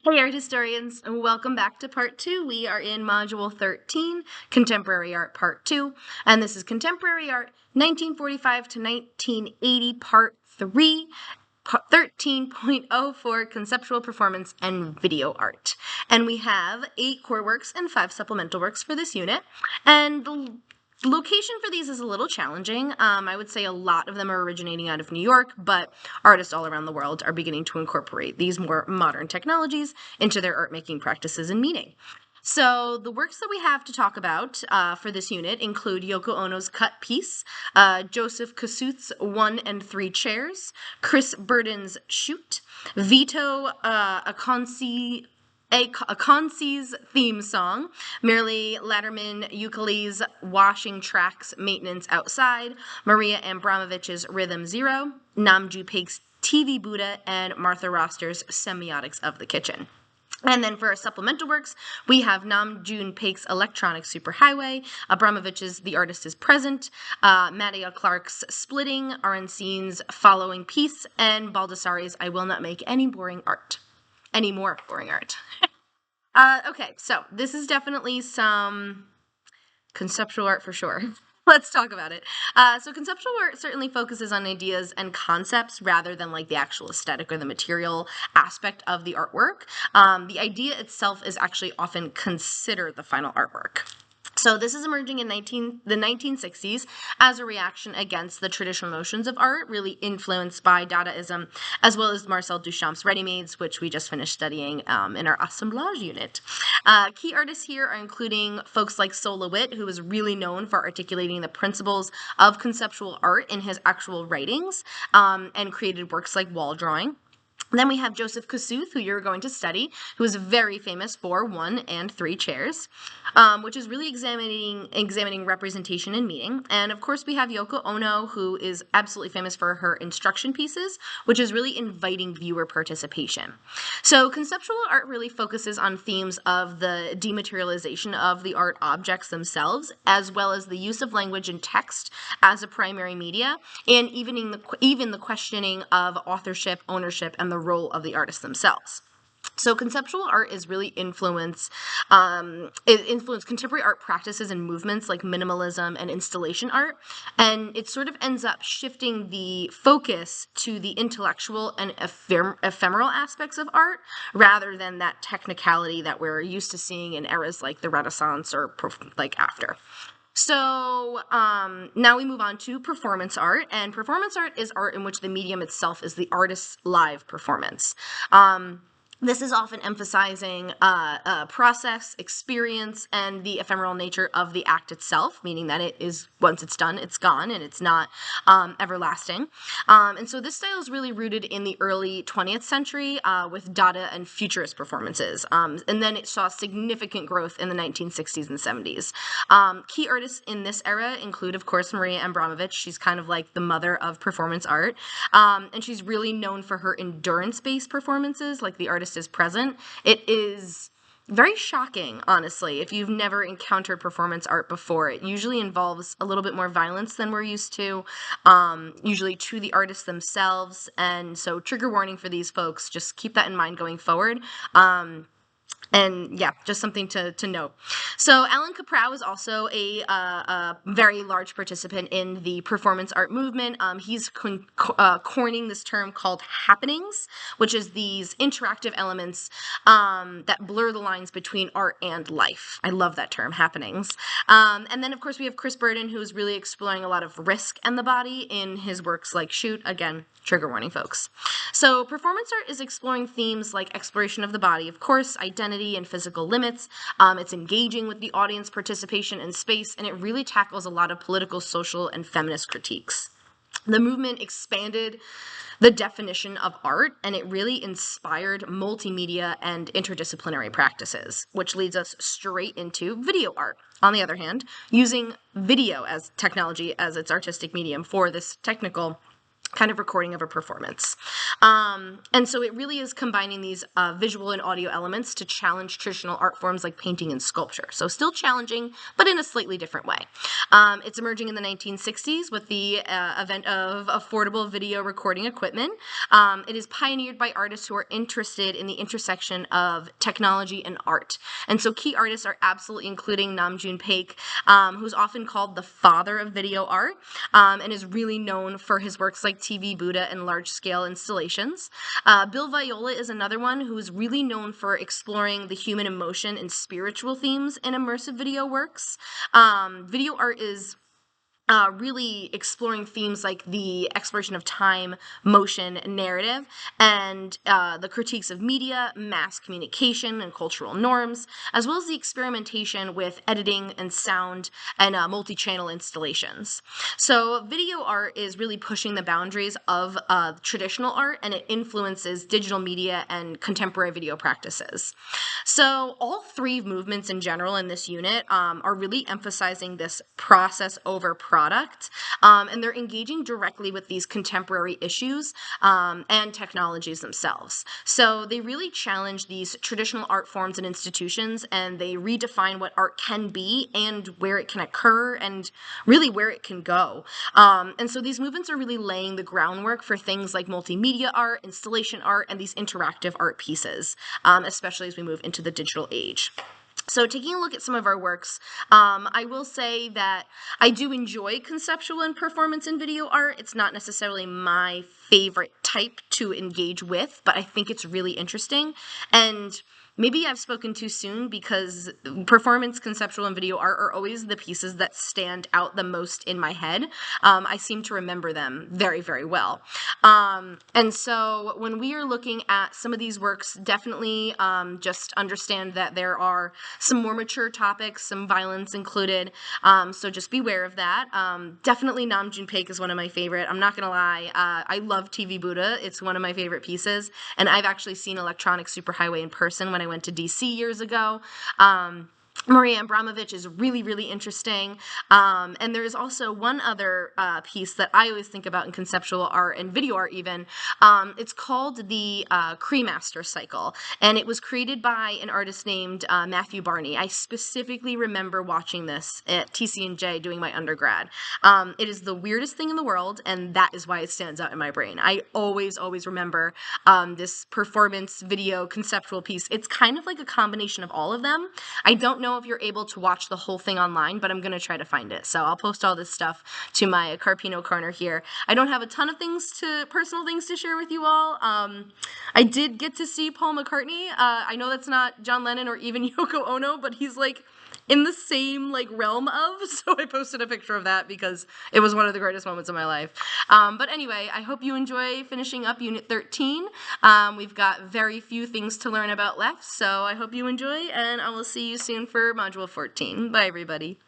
Hey art historians, and welcome back to part 2. We are in module 13, Contemporary Art Part 2, and this is Contemporary Art 1945 to 1980 Part 3, 13.04 Conceptual Performance and Video Art. And we have 8 core works and 5 supplemental works for this unit, and the location for these is a little challenging. I would say a lot of them are originating out of New York, but artists all around the world are beginning to incorporate these more modern technologies into their art-making practices and meaning. So the works that we have to talk about for this unit include Yoko Ono's Cut Piece, Joseph Kosuth's 1 and 3 Chairs, Chris Burden's Shoot, Vito Aconsi's theme song, Merle Latterman Ukale's Washing Tracks Maintenance Outside, Maria Abramovich's Rhythm Zero, Namju Paik's TV Buddha, and Martha Roster's Semiotics of the Kitchen. And then for our supplemental works, we have Nam June Paik's Electronic Superhighway, Abramovich's The Artist is Present, Mattia Clark's Splitting, Arancine's Following Peace, and Baldassari's I Will Not Make Any More boring art. Okay, so this is definitely some conceptual art for sure. Let's talk about it. So conceptual art certainly focuses on ideas and concepts rather than like the actual aesthetic or the material aspect of the artwork. The idea itself is actually often considered the final artwork. So this is emerging in the 1960s as a reaction against the traditional notions of art, really influenced by Dadaism, as well as Marcel Duchamp's ready-mades, which we just finished studying in our assemblage unit. Key artists here are including folks like Sol LeWitt, who is really known for articulating the principles of conceptual art in his actual writings, and created works like wall drawing. Then we have Joseph Kosuth, who you're going to study, who is very famous for 1 and 3 Chairs, which is really examining representation and meaning. And of course, we have Yoko Ono, who is absolutely famous for her instruction pieces, which is really inviting viewer participation. So conceptual art really focuses on themes of the dematerialization of the art objects themselves, as well as the use of language and text as a primary media, and even the questioning of authorship, ownership, and the role of the artists themselves. So conceptual art is really influenced contemporary art practices and movements like minimalism and installation art, and it sort of ends up shifting the focus to the intellectual and ephemeral aspects of art rather than that technicality that we're used to seeing in eras like the Renaissance or like after. So now we move on to performance art, and performance art is art in which the medium itself is the artist's live performance. This is often emphasizing process, experience, and the ephemeral nature of the act itself, meaning that it is, once it's done, it's gone, and it's not everlasting. And so this style is really rooted in the early 20th century with Dada and Futurist performances. And then it saw significant growth in the 1960s and 70s. Key artists in this era include, of course, Maria Abramovich. She's kind of like the mother of performance art. And she's really known for her endurance-based performances, like The Artist is Present. It is very shocking, honestly, if you've never encountered performance art before. It usually involves a little bit more violence than we're used to, usually to the artists themselves, and so trigger warning for these folks. Just keep that in mind going forward. And yeah, just something to note. So Alan Kaprow is also a very large participant in the performance art movement. He's coining this term called happenings, which is these interactive elements that blur the lines between art and life. I love that term, happenings. And then, of course, we have Chris Burden, who is really exploring a lot of risk and the body in his works like Shoot. Again, trigger warning, folks. So performance art is exploring themes like exploration of the body, of course, identity and physical limits. It's engaging with the audience participation and space, and it really tackles a lot of political, social, and feminist critiques. The movement expanded the definition of art, and it really inspired multimedia and interdisciplinary practices, which leads us straight into video art. On the other hand, using video as technology as its artistic medium for this technical kind of recording of a performance. And so it really is combining these visual and audio elements to challenge traditional art forms like painting and sculpture. So still challenging, but in a slightly different way. It's emerging in the 1960s with the event of affordable video recording equipment. It is pioneered by artists who are interested in the intersection of technology and art. And so key artists are absolutely including Namjoon Paik, who's often called the father of video art, and is really known for his works like TV Buddha and large-scale installations. Bill Viola is another one who's really known for exploring the human emotion and spiritual themes in immersive video works. Video art is really exploring themes like the exploration of time, motion, narrative, and the critiques of media, mass communication, and cultural norms, as well as the experimentation with editing and sound and multi-channel installations. So video art is really pushing the boundaries of traditional art, and it influences digital media and contemporary video practices. So all three movements in general in this unit are really emphasizing this process over product, and they're engaging directly with these contemporary issues and technologies themselves. So they really challenge these traditional art forms and institutions, and they redefine what art can be and where it can occur and really where it can go. And so these movements are really laying the groundwork for things like multimedia art, installation art, and these interactive art pieces, especially as we move into the digital age. So taking a look at some of our works, I will say that I do enjoy conceptual and performance in video art. It's not necessarily my favorite type to engage with, but I think it's really interesting. And maybe I've spoken too soon because performance, conceptual, and video art are always the pieces that stand out the most in my head. I seem to remember them very, very well. And so when we are looking at some of these works, definitely just understand that there are some more mature topics, some violence included, so just beware of that. Definitely Namjoon Paik is one of my favorite. I'm not going to lie, I love TV Buddha. It's one of my favorite pieces, and I've actually seen Electronic Superhighway in person when I went to DC years ago. Maria Abramovich is really, really interesting. And there's also one other piece that I always think about in conceptual art and video art even. It's called the Cremaster Cycle, and it was created by an artist named Matthew Barney. I specifically remember watching this at TC&J doing my undergrad. It is the weirdest thing in the world, and that is why it stands out in my brain. I always, always remember this performance video conceptual piece. It's kind of like a combination of all of them. I don't know if you're able to watch the whole thing online, but I'm going to try to find it. So I'll post all this stuff to my Carpino corner here. I don't have a ton of personal things to share with you all. I did get to see Paul McCartney. I know that's not John Lennon or even Yoko Ono, but he's like in the same like realm of, so I posted a picture of that because it was one of the greatest moments of my life. But anyway, I hope you enjoy finishing up Unit 13. We've got very few things to learn about left, so I hope you enjoy, and I will see you soon for Module 14. Bye, everybody.